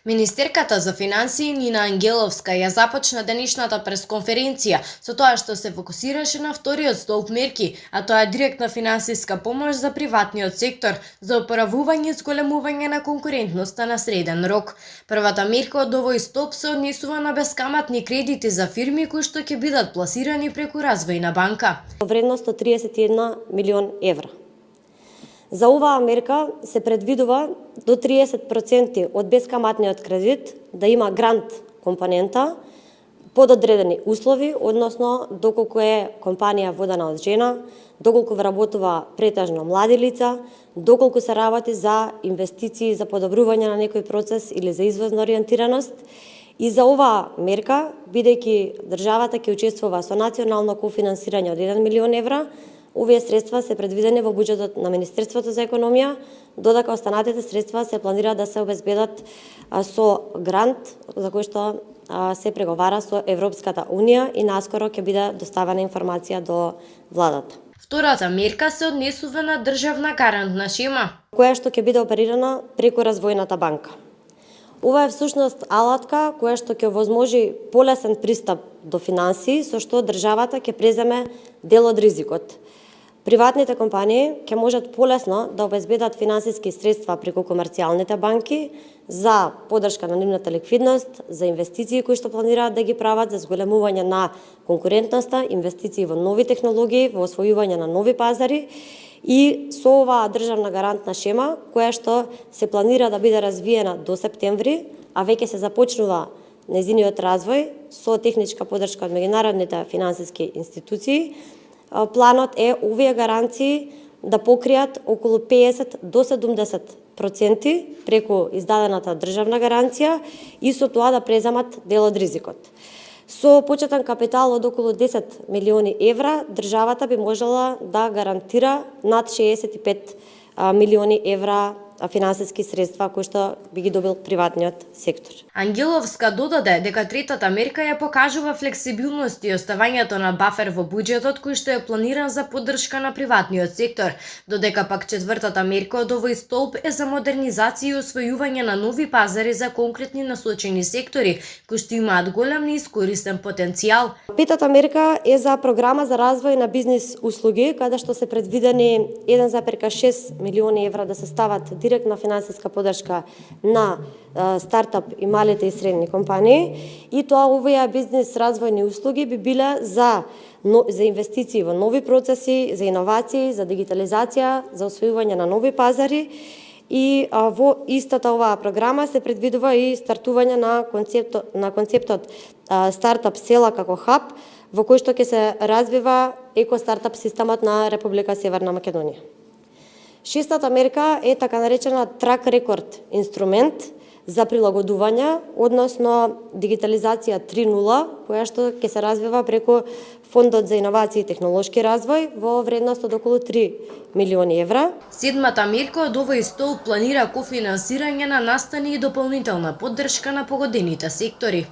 Министерката за финансии Нина Ангеловска ја започна денешната пресконференција со тоа што се фокусираше на вториот столб мерки, а тоа е директна финансиска помош за приватниот сектор за опоравување и зголемување на конкурентноста на среден рок. Првата мерка од овој столб се однесува на бескаматни кредити за фирми кои што ќе бидат пласирани преку Развојна банка. Вредност од 31 милион евра. За оваа мерка се предвидува до 30% од бескаматниот кредит да има грант компонента под одредени услови, односно доколку е компанија водена од жена, доколку вработува претежно млади лица, доколку се работи за инвестиции за подобрување на некој процес или за извозна ориентираност. И за оваа мерка, бидејќи државата ќе учествува со национално кофинансирање од 1 милион евра, овие средства се предвидени во буџетот на Министерството за економија, додека останатите средства се планира да се обезбедат со грант за кој што се преговара со Европската унија и наскоро ќе биде доставена информација до владата. Втората мерка се однесува на државна гарантна шема, која што ќе биде оперирана преку Развојната банка. Ова е всушност алатка која што ќе овозможи полесен пристап до финансии, со што државата ќе преземе дел од ризикот. Приватните компании ќе можат полесно да обезбедат финансиски средства преку комерцијалните банки за поддршка на нивната ликвидност, за инвестиции кои што планираат да ги прават за зголемување на конкурентноста, инвестиции во нови технологии, во освојување на нови пазари и со оваа државна гарантна шема која што се планира да биде развиена до септември, а веќе се започнува нејзиниот развој со техничка поддршка од меѓународните финансиски институции. Планот е овие гаранции да покријат околу 50 до 70% преку издадената државна гаранција и со тоа да преземат дел од ризикот. Со почетен капитал од околу 10 милиони евра, државата би можела да гарантира над 65 милиони евра финансиски средства кои што би ги добил приватниот сектор. Ангеловска додаде дека третата мерка ја покажува флексибилност и оставањето на бафер во буџетот кој што е планиран за поддршка на приватниот сектор, додека пак четвртата мерка од овој столб е за модернизација и освојување на нови пазари за конкретни насочени сектори кои што имаат голем неискористен потенцијал. Петата мерка е за програма за развој на бизнис услуги, каде што се предвидени 1,6 милиони евра да се стават директна финансиска поддршка на стартап и малите и средни компании, и тоа овие бизнес развојни услуги би биле за инвестиции во нови процеси, за иновации, за дигитализација, за освојување на нови пазари. И во истата оваа програма се предвидува и стартување на концептот стартап села како хаб, во кој што ќе се развива еко стартап системот на Република Северна Македонија. Шестата мерка е така наречена трак рекорд инструмент за прилагодување, односно дигитализација 3.0, која што ќе се развива преку Фондот за иновации и технолошки развој во вредност од околу 3 милиони евра. Седмата мерка од овој столб планира кофинансирање на настани и дополнителна поддршка на погодените сектори.